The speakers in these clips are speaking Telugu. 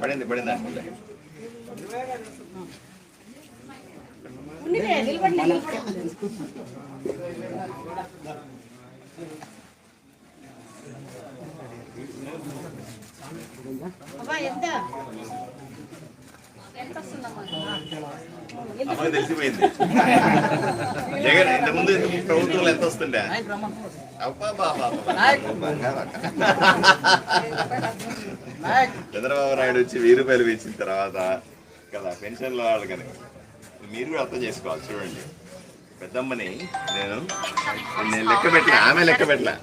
పడింది పడిందా అమ్మాయి తెలిసిపోయింది. జగన్ ఇంతకుముందు ప్రభుత్వంలో ఎంత వస్తుండే? చంద్రబాబు నాయుడు వచ్చి 1000 రూపాయలు ఇచ్చిన తర్వాత కదా పెన్షన్ల వాళ్ళు కనుక మీరు కూడా అర్థం చేసుకోవాలి. చూడండి, పెద్దమ్మని నేను లెక్క పెట్టలే, ఆమె లెక్క పెట్టలే.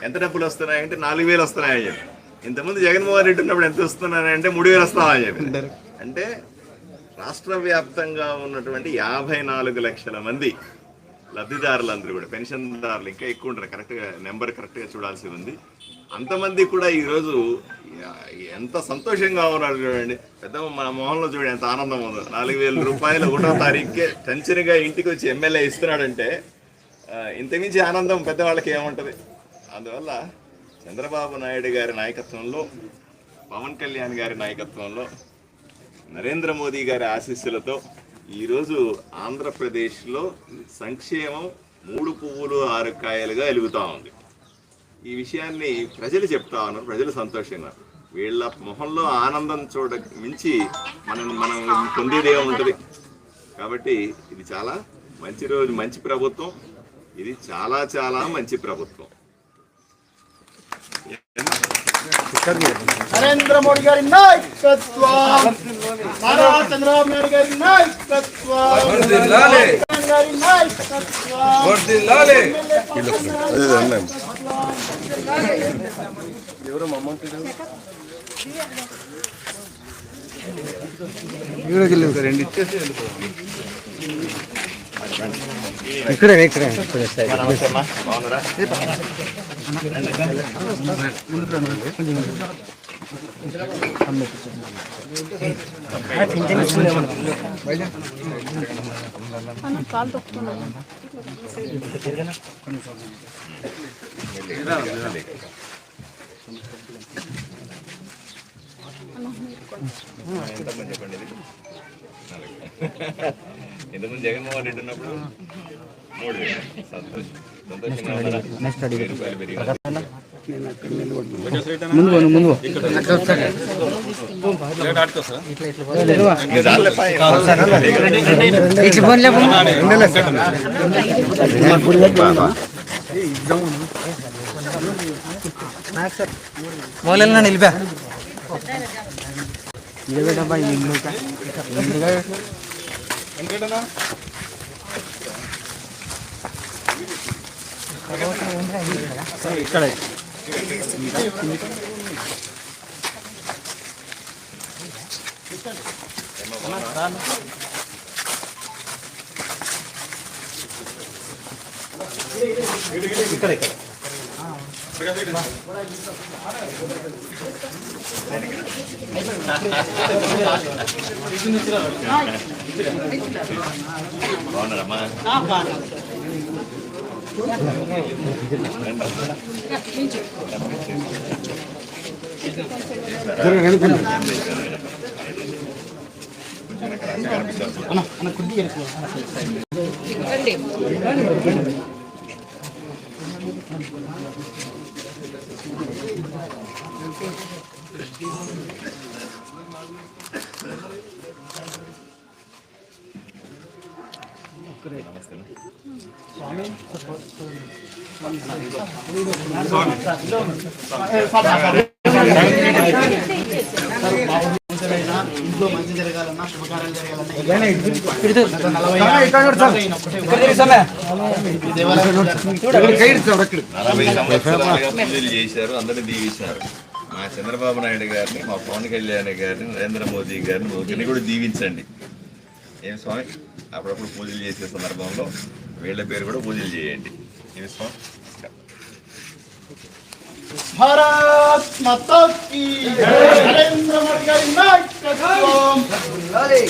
ఎంత డబ్బులు వస్తున్నాయంటే 4000 వస్తున్నాయని చెప్పి. ఇంతకుముందు జగన్మోహన్ రెడ్డి ఉన్నప్పుడు ఎంత వస్తున్నాయంటే 3000 వస్తామని చెప్పి. అంటే రాష్ట్ర వ్యాప్తంగా ఉన్నటువంటి 54 లక్షల మంది లబ్ధిదారులందరూ కూడా పెన్షన్దారులు, ఇంకా ఎక్కువ ఉంటారు, కరెక్ట్గా నెంబర్ కరెక్ట్గా చూడాల్సి ఉంది. అంతమంది కూడా ఈరోజు ఎంత సంతోషంగా ఉన్నారు చూడండి. పెద్ద మన మొహంలో చూడండి ఎంత ఆనందం ఉందో. 4000 రూపాయలు 1వ తారీఖుకే టెన్షన్గా ఇంటికి వచ్చి ఎమ్మెల్యే ఇస్తున్నాడంటే ఇంతమించి ఆనందం పెద్దవాళ్ళకి ఏముంటుంది. అందువల్ల చంద్రబాబు నాయుడు గారి నాయకత్వంలో, పవన్ కళ్యాణ్ గారి నాయకత్వంలో, నరేంద్ర మోదీ గారి ఆశీస్సులతో ఈరోజు ఆంధ్రప్రదేశ్లో సంక్షేమం 3 పువ్వులు 6 కాయలుగా వెలుగుతూ ఉంది. ఈ విషయాన్ని ప్రజలు చెప్తా ఉన్నారు, ప్రజలు సంతోషంగా. వీళ్ళ మొహంలో ఆనందం చూడ మించి మనం పొందేదే ఉంటుంది. కాబట్టి ఇది చాలా మంచి రోజు, మంచి ప్రభుత్వం. ఇది చాలా చాలా మంచి ప్రభుత్వం. నరేంద్ర మోడీ గారి నాయకత్వం, నారా చంద్రబాబు నాయుడు గారి నాయకత్వం, గారి నాయకత్వం. ఎవరో అమౌంట్ రెండు ఇచ్చేసి ఇక్కడే కాలు తొక్కుతున్నాను. చెప్పండి. ఇంతకుముందు జగన్మోహన్ రెడ్డి ఉన్నప్పుడు 3000. సంతోషంగా మోలన్నా నిలిపా ఇక్కడ బాగున్నారమ్మా? ఇంట్లో మంచి జరగాలన్నా, శుభకార్యాలు జరగాలన్నా చేశారు, అందరినీ దీవించారు. మా చంద్రబాబు నాయుడు గారిని, మా పవన్ కళ్యాణ్ గారిని, నరేంద్ర మోదీ గారిని ఒకరిని కూడా దీవించండి. ఏం స్వామి, అప్పుడప్పుడు పూజలు చేసే సందర్భంలో వీళ్ళ పేరు కూడా పూజలు చేయండి. ఏం స్వామి. భారత్ మాతా కీ నరేంద్ర మోడీ గారి నాయకత్వం,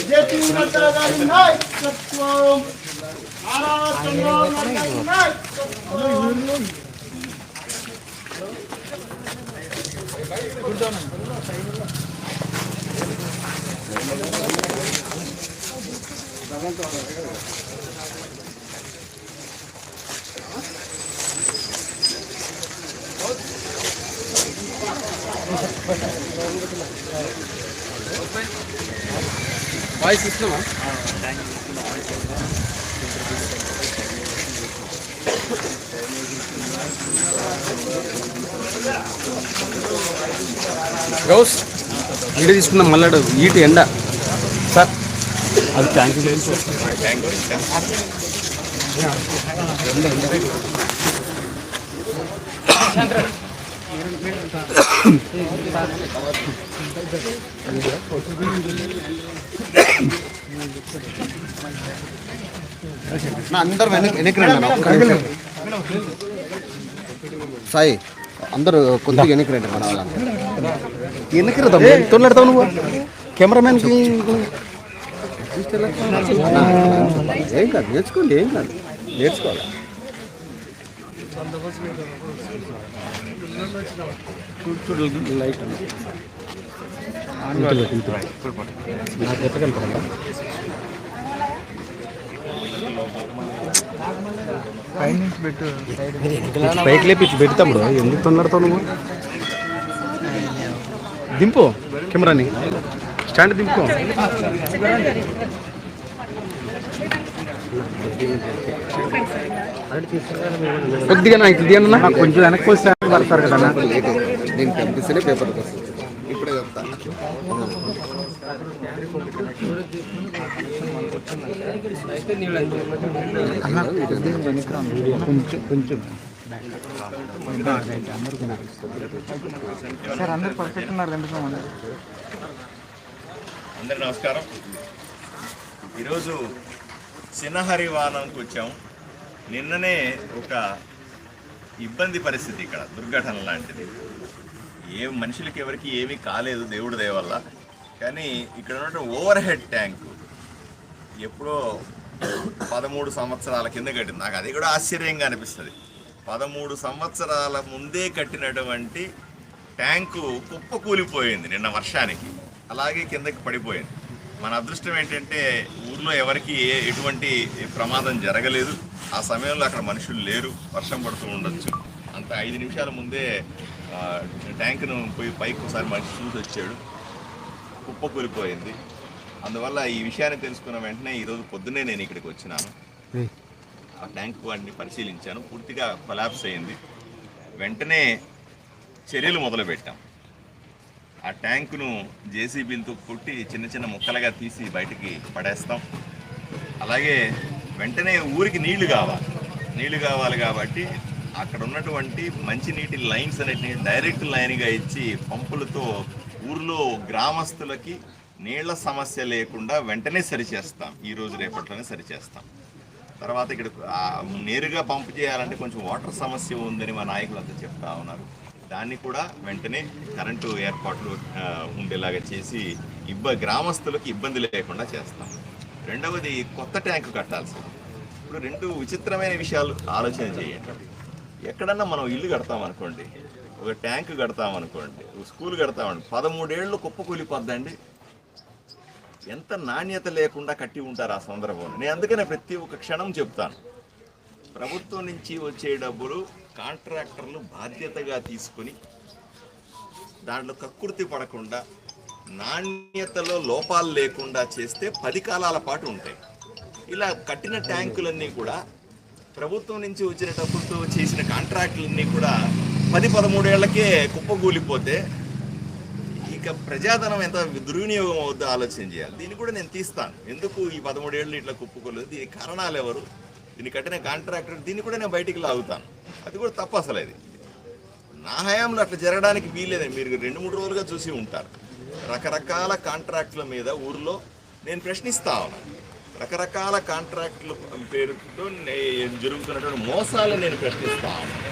జేపీ నడ్డా గారి నాయకత్వం, భారత్ చంద్రబాబు నాయుడు గారి నాయకత్వం. వాయిస్ ఇస్తున్నావా? గౌస్ వీడియో తీసుకుందాం. మళ్ళీ ఈటు ఎండ సార్, అది ట్యాంక్ లేదు అందరు వెనక్కి సాయి, అందరూ కొద్దిగా వెనక్కి రండి. మన వాళ్ళంతా వెనక్కి రద్దాం. తొలెడతావు నువ్వు కెమెరామెన్కి. ఏం కాదు, నేర్చుకోండి. ఏం కాదు, నేర్చుకోవాలి. లైట్ నాకు ఎట్టగలుగుతారా? పైకి లేపి పెడతాడు. ఎందుకు తొందరతావు నువ్వు? దింపు కెమెరాని, స్టాండ్ దింపు. కొద్దిగా నాకు ఇది అన్న కొంచెం వెనక్కి వస్తే పడతారు కదా. నేను కనిపిస్తేనే పేపర్ ఇప్పుడే చెప్తా. కొంచెం సార్, అందరు పర్ఫెక్ట్ ఉన్నారు. అందరికి నమస్కారం. ఈరోజు చిన్నహరివానంకి వచ్చాం. నిన్ననే ఒక ఇబ్బంది పరిస్థితి, ఇక్కడ దుర్ఘటన లాంటిది. మనుషులకి ఎవరికి ఏమీ కాలేదు దేవుడి దయ వల్ల. కానీ ఇక్కడ ఉన్నటువంటి ఓవర్ హెడ్ ట్యాంకు ఎప్పుడో 13 సంవత్సరాల కింద కట్టింది. నాకు అది కూడా ఆశ్చర్యంగా అనిపిస్తుంది. 13 సంవత్సరాల ముందే కట్టినటువంటి ట్యాంకు కుప్ప కూలిపోయింది నిన్న వర్షానికి, అలాగే కిందకి పడిపోయింది. మన అదృష్టం ఏంటంటే ఊర్లో ఎవరికి ఎటువంటి ప్రమాదం జరగలేదు. ఆ సమయంలో అక్కడ మనుషులు లేరు, వర్షం పడుతూ ఉండొచ్చు. అంత 5 నిమిషాల ముందే ట్యాంకును పోయి పైకి ఒకసారి మనిషి చూసి వచ్చాడు, కుప్ప కూలిపోయింది. అందువల్ల ఈ విషయాన్ని తెలుసుకున్న వెంటనే ఈరోజు పొద్దున్నే నేను ఇక్కడికి వచ్చినాను. ఆ ట్యాంక్ వాటిని పరిశీలించాను. పూర్తిగా కొలాప్స్ అయింది. వెంటనే చర్యలు మొదలుపెట్టాం. ఆ ట్యాంకును జేసీబీలతో కొట్టి చిన్న చిన్న ముక్కలుగా తీసి బయటికి పడేస్తాం. అలాగే వెంటనే ఊరికి నీళ్లు కావాలి కాబట్టి అక్కడ ఉన్నటువంటి మంచినీటి లైన్స్ అన్నిటిని డైరెక్ట్ లైన్గా ఇచ్చి పంపులతో ఊర్లో గ్రామస్తులకి నీళ్ల సమస్య లేకుండా వెంటనే సరిచేస్తాం. ఈరోజు రేపట్లోనే సరిచేస్తాం. తర్వాత ఇక్కడ నేరుగా పంపు చేయాలంటే కొంచెం వాటర్ సమస్య ఉందని మా నాయకులంతా చెప్తా ఉన్నారు. దాన్ని కూడా వెంటనే కరెంటు ఏర్పాట్లు ఉండేలాగా చేసి గ్రామస్తులకు ఇబ్బంది లేకుండా చేస్తాం. రెండవది, కొత్త ట్యాంకు కట్టాల్సింది. ఇప్పుడు 2 విచిత్రమైన విషయాలు ఆలోచన చేయండి. ఎక్కడన్నా మనం ఇల్లు కడతామనుకోండి, ఒక ట్యాంకు కడతామనుకోండి, ఒక స్కూల్ కడతామని 13 ఏళ్ళు కుప్ప కూలిపోద్దండి. ఎంత నాణ్యత లేకుండా కట్టి ఉంటారు ఆ సందర్భంలో. నేను అందుకనే ప్రతి ఒక్క క్షణం చెప్తాను, ప్రభుత్వం నుంచి వచ్చే డబ్బులు కాంట్రాక్టర్లు బాధ్యతగా తీసుకుని దాంట్లో కక్కుర్తి పడకుండా నాణ్యతలో లోపాలు లేకుండా చేస్తే 10 కాలాల పాటు ఉంటాయి. ఇలా కట్టిన ట్యాంకులన్నీ కూడా ప్రభుత్వం నుంచి వచ్చిన డబ్బులతో చేసిన కాంట్రాక్టులన్నీ కూడా 10-13 ఏళ్లకే కుప్పగూలిపోతే ఇక ప్రజాధనం ఎంత దుర్వినియోగం అవుద్దో ఆలోచన చేయాలి. దీన్ని కూడా నేను తీస్తాను. ఎందుకు ఈ 13 ఏళ్ళు ఇట్లా కుప్పకోలేదు, దీనికి కారణాలు ఎవరు, దీన్ని కట్టిన కాంట్రాక్టర్, దీన్ని కూడా నేను బయటికి లాగుతాను. అది కూడా తప్పు. అసలు అది నా హయాంలో అట్లా జరగడానికి వీల్లేదండి. మీరు 2-3 రోజులుగా చూసి ఉంటారు. రకరకాల కాంట్రాక్టుల మీద ఊర్లో నేను ప్రశ్నిస్తా ఉన్నాను. రకరకాల కాంట్రాక్టుల పేరుతో జరుగుతున్నటువంటి మోసాలు నేను ప్రశ్నిస్తా ఉన్నాను.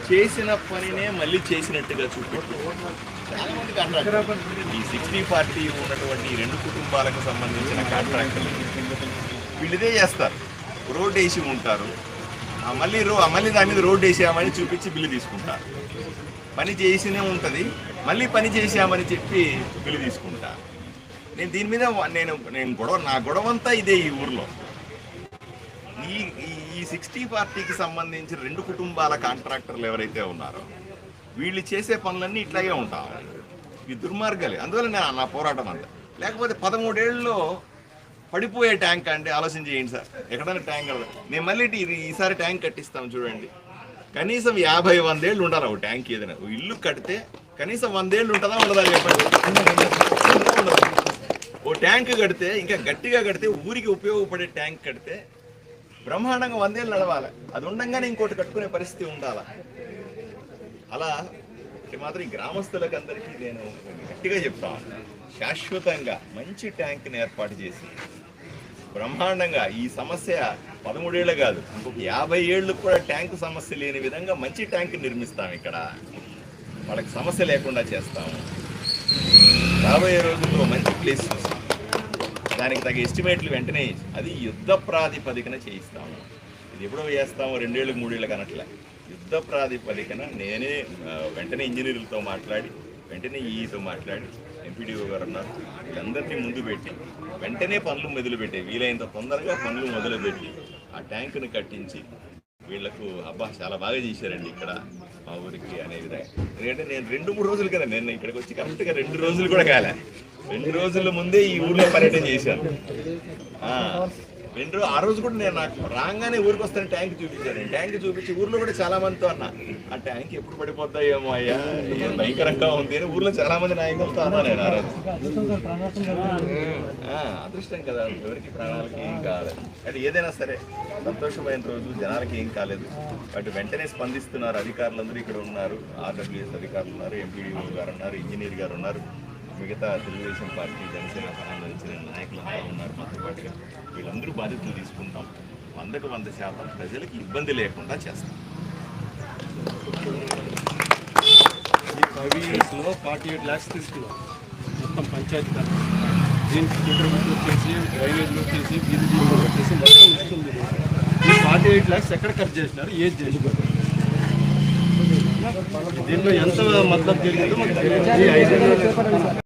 చేసిన పనినే మళ్ళీ చేసినట్టుగా చూపిస్తూ చాలా మంది కాంట్రాక్టర్ ఈ 60-40 ఉన్నటువంటి 2 కుటుంబాలకు సంబంధించిన కాంట్రాక్టులు వీళ్ళు ఇదే చేస్తారు. రోడ్ వేసి ఉంటారు, మళ్ళీ దాని మీద రోడ్ వేసామని చూపించి బిల్లు తీసుకుంటారు. పని చేసినే ఉంటుంది, మళ్ళీ పని చేసామని చెప్పి బిల్లు తీసుకుంటారు. నేను దీని మీద నా గొడవంతా ఇదే. ఈ ఊర్లో ఈ 60-40కి సంబంధించిన 2 కుటుంబాల కాంట్రాక్టర్లు ఎవరైతే ఉన్నారో వీళ్ళు చేసే పనులన్నీ ఇట్లాగే ఉంటాం. ఈ దుర్మార్గాలే. అందువల్ల నా పోరాటం అంతా. లేకపోతే 13 ఏళ్ళలో పడిపోయే ట్యాంక్ అంటే ఆలోచన చేయండి సార్. ఎక్కడైనా ట్యాంక్ నేను మళ్ళీ ఈసారి ట్యాంక్ కట్టిస్తాను చూడండి. కనీసం 50-100 ఏళ్ళు ఉండాలి ఒక ట్యాంక్. ఏదైనా ఇల్లు కడితే కనీసం 100 ఏళ్ళు ఉంటుందా ఉండదా చెప్పండి. ఓ ట్యాంక్ కడితే ఇంకా గట్టిగా కడితే ఊరికి ఉపయోగపడే ట్యాంక్ కడితే బ్రహ్మాండంగా 100 ఏళ్ళు నడవాలి. అది ఉండంగానే ఇంకోటి కట్టుకునే పరిస్థితి ఉండాలా. అలా మాత్రం ఈ గ్రామస్తులకు అందరికీ నేను గట్టిగా చెప్తాను, శాశ్వతంగా మంచి ట్యాంక్ని ఏర్పాటు చేసి బ్రహ్మాండంగా ఈ సమస్య 13 ఏళ్ళు కాదు ఇంకొక 50 ఏళ్ళు కూడా ట్యాంకు సమస్య లేని విధంగా మంచి ట్యాంక్ నిర్మిస్తాం. ఇక్కడ వాళ్ళకి సమస్య లేకుండా చేస్తాము. రాబోయే రోజుల్లో మంచి ప్లేస్ చూసి దానికి తగ్గ ఎస్టిమేట్లు వెంటనే అది యుద్ధ ప్రాతిపదికన చేయిస్తాము. ఇది ఎప్పుడో వేస్తాము 2 ఏళ్ళు 3 ఏళ్ళకి అనట్లే. యుద్ధ ప్రాతిపదికన నేనే వెంటనే ఇంజనీర్లతో మాట్లాడి వెంటనే ఈతో మాట్లాడి ఎంపీడీఓ గారు ఉన్నారు వీళ్ళందరినీ ముందు పెట్టి వెంటనే పనులు మొదలుపెట్టే వీలైనంత తొందరగా పనులు మొదలుపెట్టి ఆ ట్యాంకును కట్టించి వీళ్లకు అబ్బా చాలా బాగా చేశారండి ఇక్కడ మా ఊరికి అనే విధంగా. ఎందుకంటే నేను 2-3 రోజులు కదా నేను ఇక్కడికి వచ్చి కరెక్ట్గా 2 రోజులు కూడా కాలే. 2 రోజుల ముందే ఈ ఊళ్ళో పర్యటన చేశాను. ఆ రోజు కూడా నేను నాకు రాగానే ఊరికి వస్తాను ట్యాంక్ చూపించాను. ట్యాంక్ చూపించి ఊర్లో కూడా చాలా మందితో అన్నా ఆ ట్యాంక్ ఎప్పుడు పడిపోతాయేమో అయ్యా భయంకరంగా ఉంది అని ఊర్లో చాలా మంది నాయకులతో అన్నా నేను. ఆ రోజు అదృష్టం కదా, ఎవరికి ప్రాణాలకి ఏం కాలేదు. అంటే ఏదైనా సరే సంతోషమైన రోజు, జనాలకి ఏం కాలేదు. వాటి వెంటనే స్పందిస్తున్నారు అధికారులందరూ ఇక్కడ ఉన్నారు. ఆర్డబ్ల్యూఎస్ అధికారులు ఉన్నారు, ఎంపీడీఓ గారు ఉన్నారు, ఇంజనీర్ గారు ఉన్నారు, మిగతా తెలుగుదేశం పార్టీ జనసేన సంబంధించిన నాయకులంతా ఉన్నారు మాతో పాటుగా. వీళ్ళందరూ బాధ్యతలు తీసుకుంటాం. 100% ప్రజలకు ఇబ్బంది లేకుండా చేస్తాం. ఈ 5 yearsలో 48 lakhs తీసుకున్నాం మొత్తం పంచాయతీ కాదు. దీనికి ఇంటర్వ్యూలు వచ్చేసి డ్రైనేజ్లు వచ్చేసి వీధి దీపాలు వచ్చేసి మొత్తం ఇస్తుంది. ఈ 48 lakhs ఎక్కడ ఖర్చు చేసినారు, ఏది చేసినారు, దీంట్లో ఎంత మద్దతు జరిగిందో మాకు తెలియదు. ఈ 5